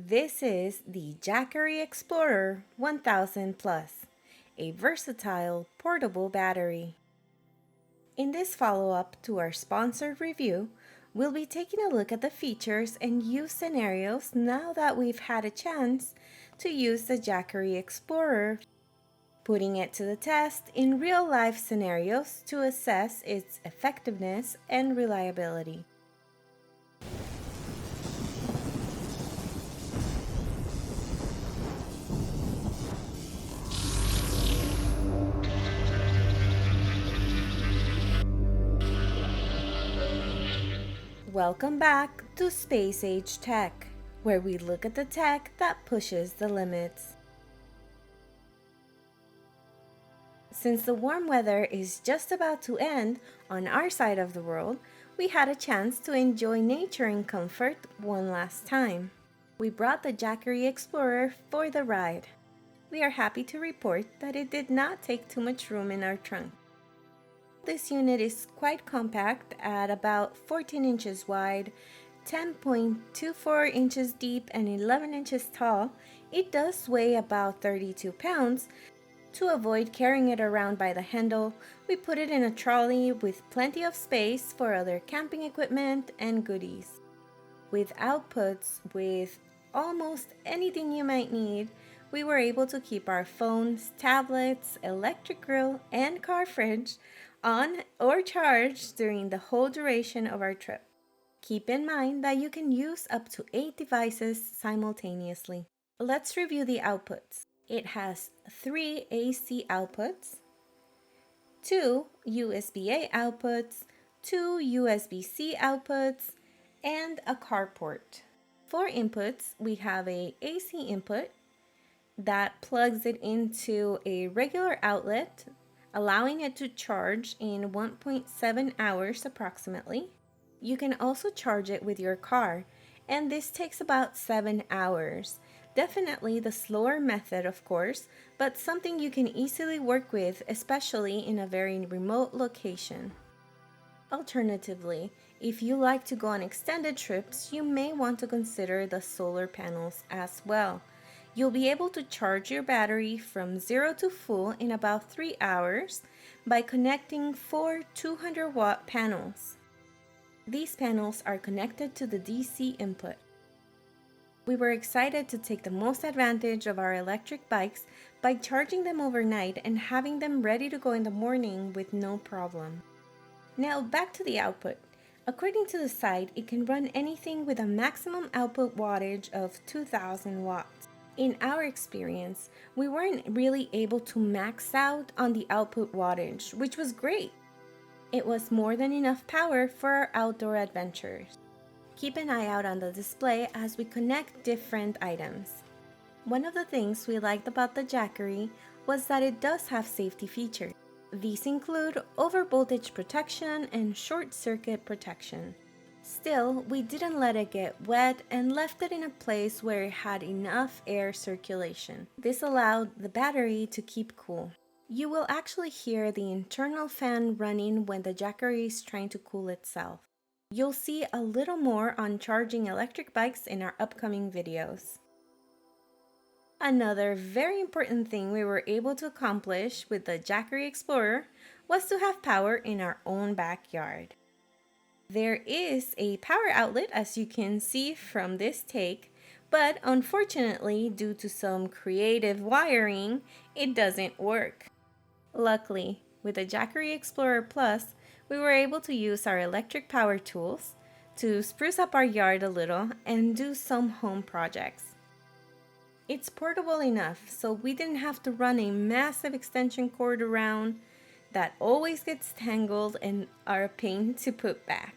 This is the Jackery Explorer 1000 Plus, a versatile portable battery. In this follow-up to our sponsored review, we'll be taking a look at the features and use scenarios now that we've had a chance to use the Jackery Explorer, putting it to the test in real-life scenarios to assess its effectiveness and reliability. Welcome back to Space Age Tech, where we look at the tech that pushes the limits. Since the warm weather is just about to end on our side of the world, we had a chance to enjoy nature and comfort one last time. We brought the Jackery Explorer for the ride. We are happy to report that it did not take too much room in our trunk. This unit is quite compact at about 14 inches wide, 10.24 inches deep, and 11 inches tall. It does weigh about 32 pounds. To avoid carrying it around by the handle, we put it in a trolley with plenty of space for other camping equipment and goodies. With outputs with almost anything you might need, we were able to keep our phones, tablets, electric grill, and car fridge on or charged during the whole duration of our trip. Keep in mind that you can use up to 8 devices simultaneously. Let's review the outputs. It has 3 AC outputs, 2 USB-A outputs, 2 USB-C outputs, and a car port. For inputs, we have a AC input that plugs it into a regular outlet, allowing it to charge in 1.7 hours approximately. You can also charge it with your car, and this takes about 7 hours. Definitely the slower method, of course, but something you can easily work with, especially in a very remote location. Alternatively, if you like to go on extended trips, you may want to consider the solar panels as well. You'll be able to charge your battery from 0 to full in about 3 hours by connecting 4 200-watt panels. These panels are connected to the DC input. We were excited to take the most advantage of our electric bikes by charging them overnight and having them ready to go in the morning with no problem. Now back to the output. According to the site, it can run anything with a maximum output wattage of 2000 watts. In our experience, we weren't really able to max out on the output wattage, which was great. It was more than enough power for our outdoor adventures. Keep an eye out on the display as we connect different items. One of the things we liked about the Jackery was that it does have safety features. These include overvoltage protection and short circuit protection. Still, we didn't let it get wet and left it in a place where it had enough air circulation. This allowed the battery to keep cool. You will actually hear the internal fan running when the Jackery is trying to cool itself. You'll see a little more on charging electric bikes in our upcoming videos. Another very important thing we were able to accomplish with the Jackery Explorer was to have power in our own backyard. There is a power outlet, as you can see from this take, but unfortunately, due to some creative wiring, it doesn't work. Luckily, with the Jackery Explorer Plus, we were able to use our electric power tools to spruce up our yard a little and do some home projects. It's portable enough, so we didn't have to run a massive extension cord around that always gets tangled and are a pain to put back.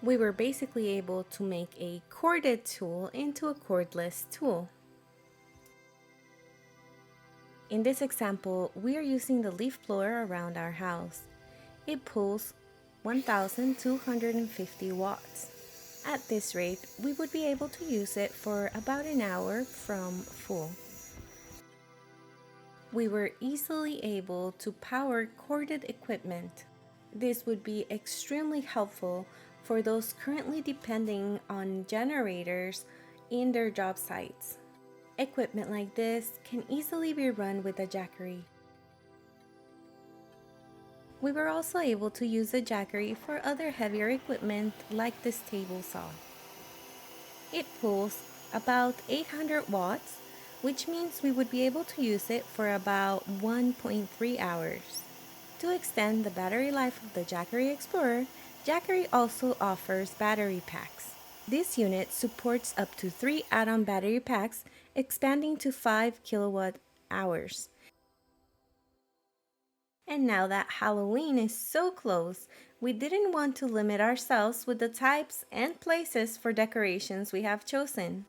We were basically able to make a corded tool into a cordless tool. In this example, we are using the leaf blower around our house. It pulls 1,250 watts. At this rate, we would be able to use it for about an hour from full. We were easily able to power corded equipment. This would be extremely helpful for those currently depending on generators in their job sites. Equipment like this can easily be run with a Jackery. We were also able to use the Jackery for other heavier equipment like this table saw. It pulls about 800 watts, which means we would be able to use it for about 1.3 hours. To extend the battery life of the Jackery Explorer, Jackery also offers battery packs. This unit supports up to 3 add-on battery packs, expanding to 5 kilowatt hours. And now that Halloween is so close, we didn't want to limit ourselves with the types and places for decorations we have chosen.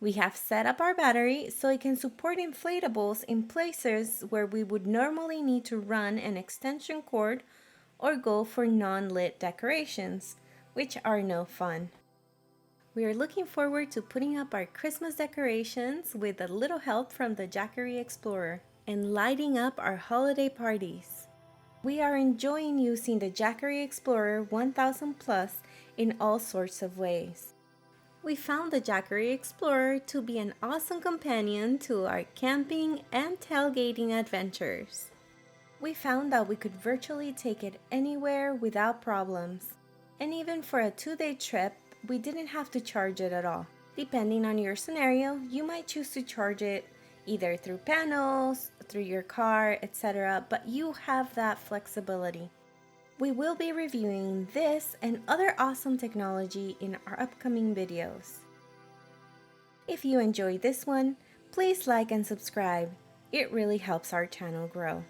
We have set up our battery so it can support inflatables in places where we would normally need to run an extension cord or go for non-lit decorations, which are no fun. We are looking forward to putting up our Christmas decorations with a little help from the Jackery Explorer and lighting up our holiday parties. We are enjoying using the Jackery Explorer 1000 Plus in all sorts of ways. We found the Jackery Explorer to be an awesome companion to our camping and tailgating adventures. We found that we could virtually take it anywhere without problems. And even for a 2-day trip, we didn't have to charge it at all. Depending on your scenario, you might choose to charge it either through panels, through your car, etc., but you have that flexibility. We will be reviewing this and other awesome technology in our upcoming videos. If you enjoyed this one, please like and subscribe. It really helps our channel grow.